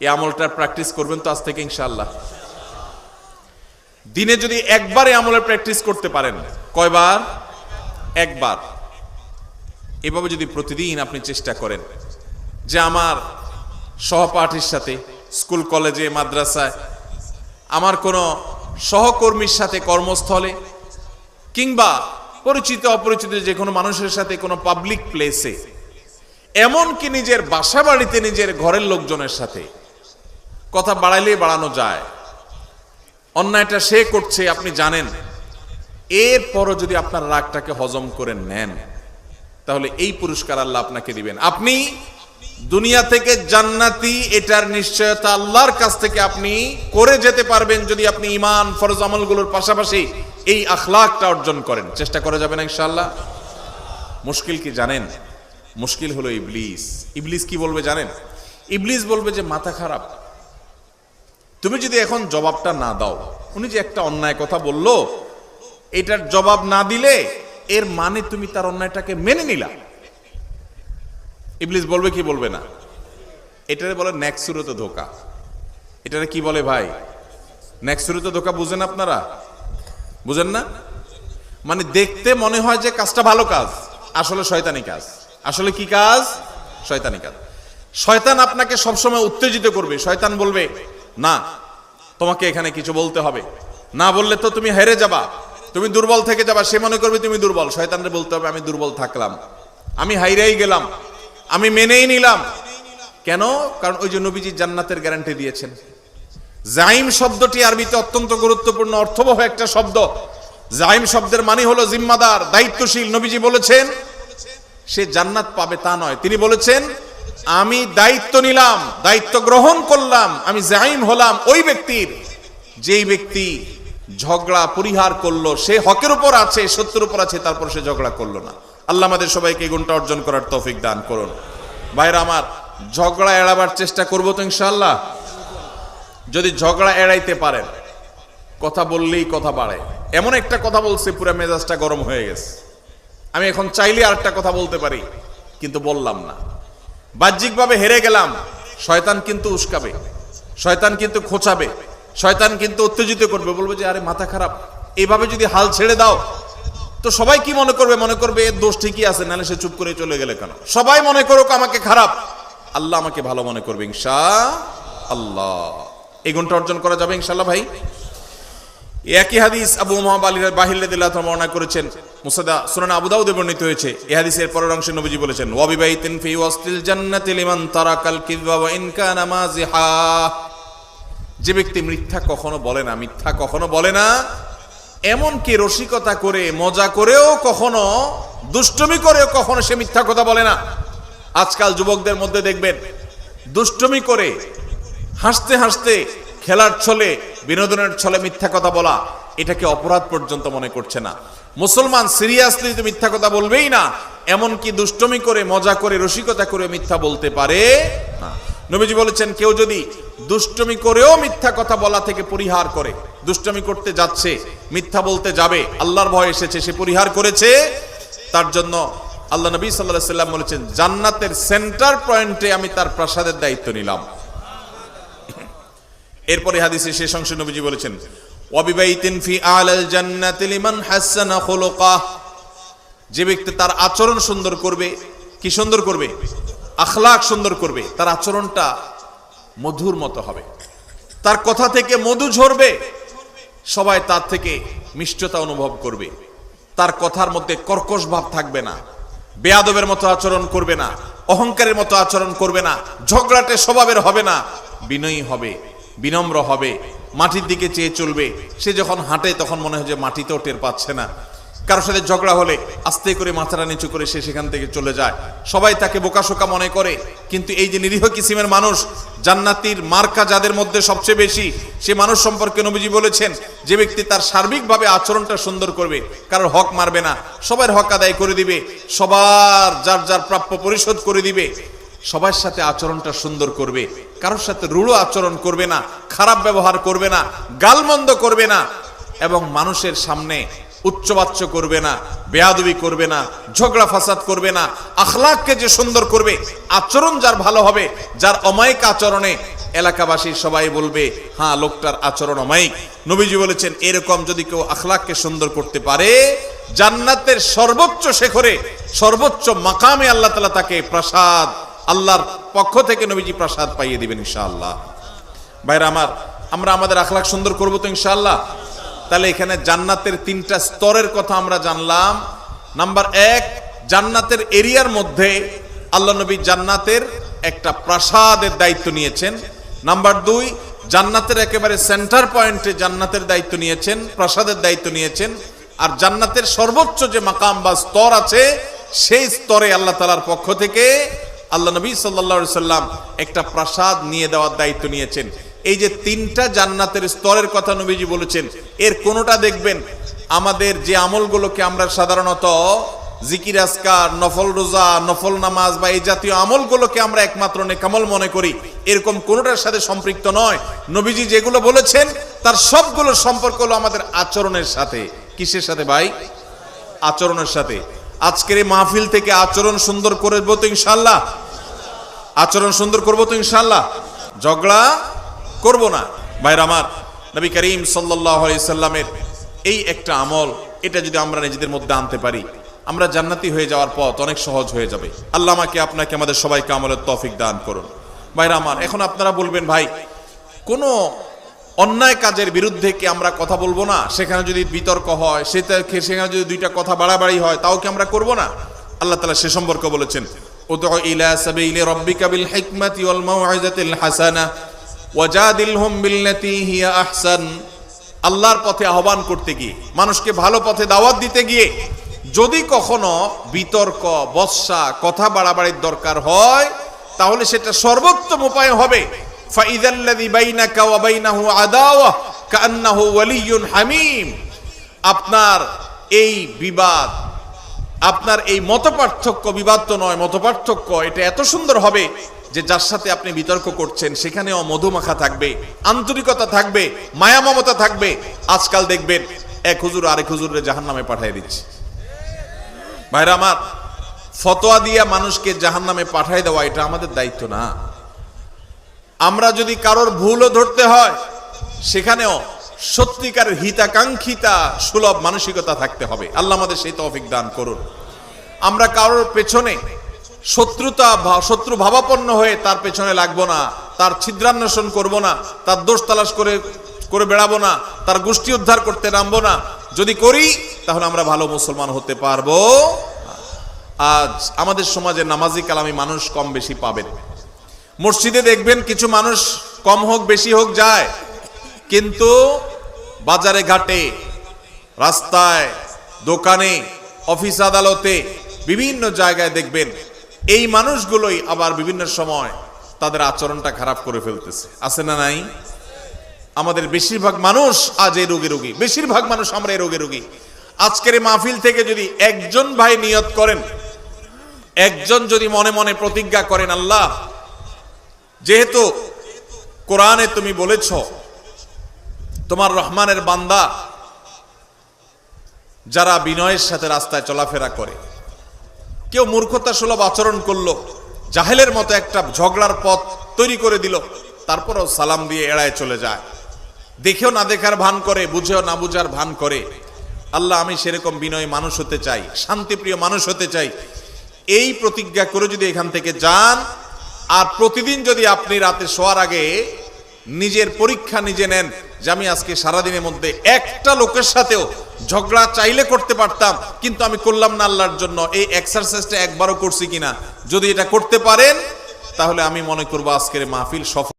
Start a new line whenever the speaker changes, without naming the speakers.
এই আমলটা প্র্যাকটিস করবেন তো আজ থেকে ইনশাআল্লাহ। দিনে যদি একবার এই আমলের প্র্যাকটিস করতে পারেন, কয়বার? একবার। এভাবে যদি প্রতিদিন আপনি চেষ্টা করেন যে আমার সহপাঠীর সাথে, স্কুল কলেজে মাদ্রাসায়, আমার কোনো সহকর্মীর সাথে কর্মস্থলে, কিংবা পরিচিত অপরিচিত যে কোনো মানুষের সাথে কোনো পাবলিক প্লেসে, এমনকি নিজের বাসা বাড়িতে নিজের ঘরের লোকজনের সাথে কথা বাড়াইলেই বাড়ানো যায়। অন্যায়টা সে করছে আপনি জানেন, এরপরও যদি আপনার রাগটাকে হজম করে নেন, তাহলে এই পুরস্কার আল্লাহ আপনাকে দিবেন। আপনি দুনিয়া থেকে জান্নাতি, এটার নিশ্চয়তা আল্লাহর কাছ থেকে আপনি করে যেতে পারবেন যদি আপনি ঈমান ফরজ আমলগুলোর পাশাপাশি এই আখলাকটা অর্জন করেন। চেষ্টা করা যাবে না ইনশাআল্লাহ? মুশকিল কি জানেন? মুশকিল হলো ইবলিস। ইবলিস কি বলবে জানেন? ইবলিস বলবে যে মাথা খারাপ, তুমি যদি এখন জবাবটা না দাও, উনি যে একটা অন্যায় কথা বললো, এটার জবাব না দিলে এর মানে তুমি তার অন্যায়টাকে মেনে নিলা। ইবলিস বলবে কি বলবে না? এটারে বলে নেক্সুরত ধোকা। এটারে কি বলে ভাই? নেক্সুরত ধোকা। বুঝেন আপনারা? বুঝেন না? মানে দেখতে মনে হয় যে কাজটা ভালো কাজ, আসলে শয়তানি কাজ। আসলে কি কাজ? শয়তানি কাজ। শয়তান আপনাকে সবসময় উত্তেজিত করবে। শয়তান বলবে না, তোমাকে এখানে কিছু বলতে হবে, না বললে তো তুমি হেরে যাবা, তুমি দুর্বল থেকে যাবা। সে মনে করবে তুমি দুর্বল। শয়তানরে বলতে হবে আমি দুর্বল থাকলাম, আমি হাইরাই গেলাম, আমি মেনেই নিলাম। কেন? কারণ ওই যে নবীজি জান্নাতের গ্যারান্টি দিয়েছেন। জাইম শব্দটি আরবিতে অত্যন্ত গুরুত্বপূর্ণ অর্থবহ একটা শব্দ। জাইম শব্দের মানে হলো জিম্মাদার, দায়িত্বশীল। নবীজি বলেছেন সে জান্নাত পাবে তা নয়, তিনি বলেছেন আমি দায়িত্ব নিলাম, দায়িত্ব গ্রহণ করলাম, আমি জাইম হলাম ওই ব্যক্তির যেই ব্যক্তি ঝগড়া পরিহার করলো, সে হকের উপর আছে, সত্যের উপর আছে, তারপর সে ঝগড়া করলো না। আল্লাহ আমাদের সবাইকে এই গুণটা অর্জন করার তৌফিক দান করুন। ভাইরা আমার, ঝগড়া এড়াবার চেষ্টা করবো তো ইনশাআল্লাহ। যদি ঝগড়া এড়াইতে পারেন, কথা বললেই কথা বাড়ে। এমন একটা কথা বলছে পুরো মেজাজটা গরম হয়ে গেছে, আমি এখন চাইলে আরেকটা কথা বলতে পারি কিন্তু বললাম না, বাহ্যিকভাবে হেরে গেলাম। শয়তান কিন্তু উস্কাবে, শয়তান কিন্তু খোঁচাবে, শয়তান কিন্তু উত্তেজিত করবে, বলবে যে আরে মাথা খারাপ, এইভাবে যদি হাল ছেড়ে দাও তো সবাই কি মনে করবে? মনে করবে এর দোষ ঠিকই আছে, নাহলে সে চুপ করে চলে গেলে কেন? সবাই মনে করুক আমাকে খারাপ, আল্লাহ আমাকে ভালো মনে করবে ইনশাআল্লাহ। এই গুণটা অর্জন করা যাবে ইনশাআল্লাহ ভাই। একই হাদিস আবু উমামা বাহির রাদিয়াল্লাহু তাআলা বর্ণনা করেছেন, মুসনাদ সুনান আবু দাউদে বর্ণিত হয়েছে। এই হাদিসের পরের অংশে নবীজি বলেছেন ওয়া বিবাইতিন ফি ওয়াসতিল জান্নাতি লিমান তারাকাল কিযবা ওয়া ইন কানা মাযিহা। যে ব্যক্তি মিথ্যা কখনো বলে না, মিথ্যা কখনো বলে না, এমনকি রসিকতা করে, মজা করেও কখনো, দুষ্টমি করেও কখনো সে মিথ্যা কথা বলে না। আজকাল যুবকদের মধ্যে দেখবেন দুষ্টমি করে, হাসতে হাসতে, খেলার ছলে, বিনোদনের ছলে মিথ্যা কথা বলা, এটাকে অপরাধ পর্যন্ত মনে করছে না। মুসলমান সিরিয়াসলি তো মিথ্যা কথা বলবেই না, এমনকি দুষ্টমি করে, মজা করে, রসিকতা করে মিথ্যা বলতে পারে না। নবীজি বলেছেন কেউ যদি দুষ্টমি করেও মিথ্যা কথা বলা থেকে পরিহার করে, দুষ্টমি করতে যাচ্ছে, মিথ্যা বলতে যাবে, আল্লাহর ভয় এসেছে, সে পরিহার করেছে, তার জন্য আল্লাহ নবী সাল্লাল্লাহু আলাইহি ওয়াসাল্লাম বলেছেন জান্নাতের সেন্টার পয়েন্টে আমি তার প্রাসাদের দায়িত্ব নিলাম। এরপরে হাদিসে শেষ অংশে নবীজি বলেছেন ওয়া বিবাইতিন ফি আলাল জান্নাতি লিমান হাসানা খুলুকাহ। যে ব্যক্তি তার আচরণ সুন্দর করবে, কি সুন্দর করবে? আখলাক সুন্দর করবে, তার আচরণটা মধুর মতো হবে, তার কথা থেকে মধু ঝরবে, সবাই তার থেকে মিষ্টতা অনুভব করবে, তার কথার মধ্যে কর্কশ ভাব থাকবে না, বেয়াদবের মতো আচরণ করবে না, অহংকারের মতো আচরণ করবে না, ঝগড়াটে স্বভাবের হবে না, বিনয়ী হবে, বিনম্র হবে, মাটির দিকে চেয়ে চলবে। সে যখন হাঁটে তখন মনে হয় যে মাটিতেও টের পাচ্ছে না। কারোর সাথে ঝগড়া হলে আস্তে করে মাথাটা নিচু করে সে সেখান থেকে চলে যায়। সবাই তাকে বোকাশোকা মনে করে, কিন্তু এই যে নিরীহ কিসিমের মানুষ, জান্নাতীর মার্কা যাদের মধ্যে সবচেয়ে বেশি, সে মানুষ সম্পর্কে নবীজি বলেছেন যে ব্যক্তি তার সার্বিকভাবে আচরণটা সুন্দর করবে, কারোর হক মারবে না, সবার হক আদায় করে দিবে, সবার যার যার প্রাপ্য পরিশোধ করে দিবে, সবার সাথে আচরণটা সুন্দর করবে, কারোর সাথে রূঢ় আচরণ করবে না, খারাপ ব্যবহার করবে না, গালমন্দ করবে না, এবং মানুষের সামনে উচ্চবাচ্য করবে না, বেয়াদবি করবে না, ঝগড়া ফাসাদ করবে না। আখলাককে যে সুন্দর করবে, আচরণ যার ভালো হবে, যার অমায়িক আচরণে এলাকাবাসী সবাই বলবে হ্যাঁ লোকটার আচরণ অমায়িক। নবীজি বলেছেন এরকম যদি কেউ আখলাককে সুন্দর করতে পারে, জান্নাতের সর্বোচ্চ শিখরে সর্বোচ্চ মাকামে আল্লাহ তাআলা তাকে প্রসাদ, আল্লাহর পক্ষ থেকে নবীজি প্রসাদ পাইয়ে দিবেন ইনশাআল্লাহ। ভাইরা আমার, আমরা আমাদের আখলাক সুন্দর করব তো ইনশাআল্লাহ। তাহলে এখানে জান্নাতের 3টা স্তরের কথা আমরা জানলাম। নাম্বার 1, জান্নাতের এরিয়ার মধ্যে আল্লাহ নবী জান্নাতের একটা প্রাসাদের দায়িত্ব নিয়েছেন। নাম্বার 2, জান্নাতের একেবারে সেন্টার পয়েন্টে জান্নাতের দায়িত্ব নিয়েছেন, প্রাসাদের দায়িত্ব নিয়েছেন। আর জান্নাতের সর্বোচ্চ যে মাকাম বা স্তর আছে, সেই স্তরে আল্লাহ তাআলার পক্ষ থেকে আল্লাহ নবী সাল্লাল্লাহু আলাইহি সাল্লাম একটা প্রাসাদ নিয়ে দেওয়ার দায়িত্ব নিয়েছেন। এই যে 3টা জান্নাতের স্তরের কথা নবীজি বলেছেন, এর কোনোটা দেখবেন আমাদের যে আমলগুলোকে আমরা সাধারণত জিকির আজকার, নফল রোজা, নফল নামাজ বা এই জাতীয় আমলগুলোকে আমরা একমাত্র নেকামল মনে করি, এরকম কোনোটার সাথে সম্পৃক্ত নয়। নবীজি যেগুলো বলেছেন তার সবগুলোর সম্পর্ক হলো আমাদের আচরণের সাথে। কিসের সাথে ভাই? আচরণের সাথে। আজকের এই মাহফিল থেকে আচরণ সুন্দর করবো তো ইনশাআল্লাহ। আচরণ সুন্দর করবো তো ইনশাআল্লাহ। ঝগড়া করব না। ভাইরা আমার, নবী করিম সাল্লাল্লাহু আলাইহি সাল্লামের এই একটা আমল, এটা যদি আমরা নিজেদের মধ্যে আনতে পারি, আমরা জান্নাতি হয়ে যাওয়ার পথ অনেক সহজ হয়ে যাবে। আল্লাহ আমাকে আপনাকে আমাদের সবাইকে আমলের তৌফিক দান করুন। ভাইরা আমার, এখন আপনারা বলবেন ভাই কোনো অন্যায় কাজের বিরুদ্ধে কি আমরা কথা বলবো না? সেখানে যদি বিতর্ক হয়, সেখানে যদি 2টা কথা বাড়াবাড়ি হয়, তাও কি আমরা করব না? আল্লাহ তাআলা সে সম্পর্কে বলেছেন, উদউ ইলা সাবিলি রাব্বিকা বিল হিকমাতি ওয়াল মাউইযাতিল হাসানা ওয়াজাদিলহুম বিল্লাতী হিয়া আহসান। আল্লাহর পথে আহ্বান করতে গিয়ে, মানুষকে ভালো পথে দাওয়াত দিতে গিয়ে যদি কখনো বিতর্ক, বৎসা, কথা বাড়াবাড়ির দরকার হয়, তাহলে সেটা সর্বোত্তম উপায় হবে ফাইযাল্লাযী বাইনাকা ওয়া বাইনাহু আদাওয়া কাআন্নাহু ওয়ালিয়্যুন হামীম। আপনার এই বিবাদ, আপনার এই মতপার্থক্য, বিবাদ তো নয়, মতপার্থক্য, এটা এত সুন্দর হবে যে যার সাথে আপনি বিতর্ক করছেন সেখানেও মধুমাখা থাকবে, আন্তরিকতা থাকবে, মায়া মমতা থাকবে। আজকাল দেখবেন এক হুজুর আরেক হুজুরে জাহান্নামে পাঠিয়ে দিচ্ছে। ভাইরা আমার, ফতোয়া দিয়া মানুষকে জাহান্নামে পাঠিয়ে দেওয়া এটা আমাদের দায়িত্ব না। আমরা যদি কারোর ভুলও ধরতে হয়, সেখানেও সত্যিকারের হিতাকাঙ্ক্ষিতা সুলভ মানসিকতা থাকতে হবে। আল্লাহ আমাদের সেই তৌফিক দান করুন। আমরা কারোর পেছনে শত্রু ভাবাপন্ন হয়ে তার পেছনে লাগবো না, তার ছিদ্রান্বেষণ করব না, তার দোষ তালাশ করে বেড়াবো না, তার গোষ্ঠী উদ্ধার করতে নামবো না। যদি করি তাহলে আমরা ভালো মুসলমান হতে পারবো। আজ আমাদের সমাজে নামাজি কালামি মানুষ কম বেশি পাবেন। মসজিদে দেখবেন কিছু মানুষ কম হোক বেশি হোক যায়, কিন্তু বাজারে ঘাটে, রাস্তায়, দোকানে, অফিস আদালতে, বিভিন্ন জায়গায় দেখবেন এই মানুষগুলোই আবার বিভিন্ন সময় তাদের আচরণটা খারাপ করে ফেলতেছে। আছে না নাই? আমাদের বেশিরভাগ মানুষ আজ এই রোগী, বেশিরভাগ মানুষ আমরা এই রোগী। আজকের এই মাহফিল থেকে যদি একজন ভাই নিয়ত করেন, একজন যদি মনে মনে প্রতিজ্ঞা করেন, আল্লাহ যেহেতু কোরআনে তুমি বলেছ তোমার রহমানের বান্দা যারা বিনয়ের সাথে রাস্তায় চলাফেরা করে, কেউ মূর্খতা সুলভ আচরণ করলো, জাহেলের মতো একটা ঝগড়ার পথ তৈরি করে দিল, তারপরও সালাম দিয়ে এড়ায় চলে যায়, দেখেও না দেখার ভান করে, বুঝেও না বুঝার ভান করে। আল্লাহ আমি সেরকম বিনয় মানুষ হতে চাই, শান্তিপ্রিয় মানুষ হতে চাই। এই প্রতিজ্ঞা করে যদি এখান থেকে যান, আর প্রতিদিন যদি আপনি রাতে শোয়ার আগে নিজের পরীক্ষা নিজে নেন যে আমি আজকে সারাদিনের মধ্যে একটা লোকের সাথেও ঝগড়া চাইলে করতে পারতাম, কিন্তু আমি করলাম না আল্লাহর জন্য, এই এক্সারসাইজটা একবারও করছি কিনা, যদি এটা করতে পারেন তাহলে আমি মনে করবো আজকের মাহফিল সফল।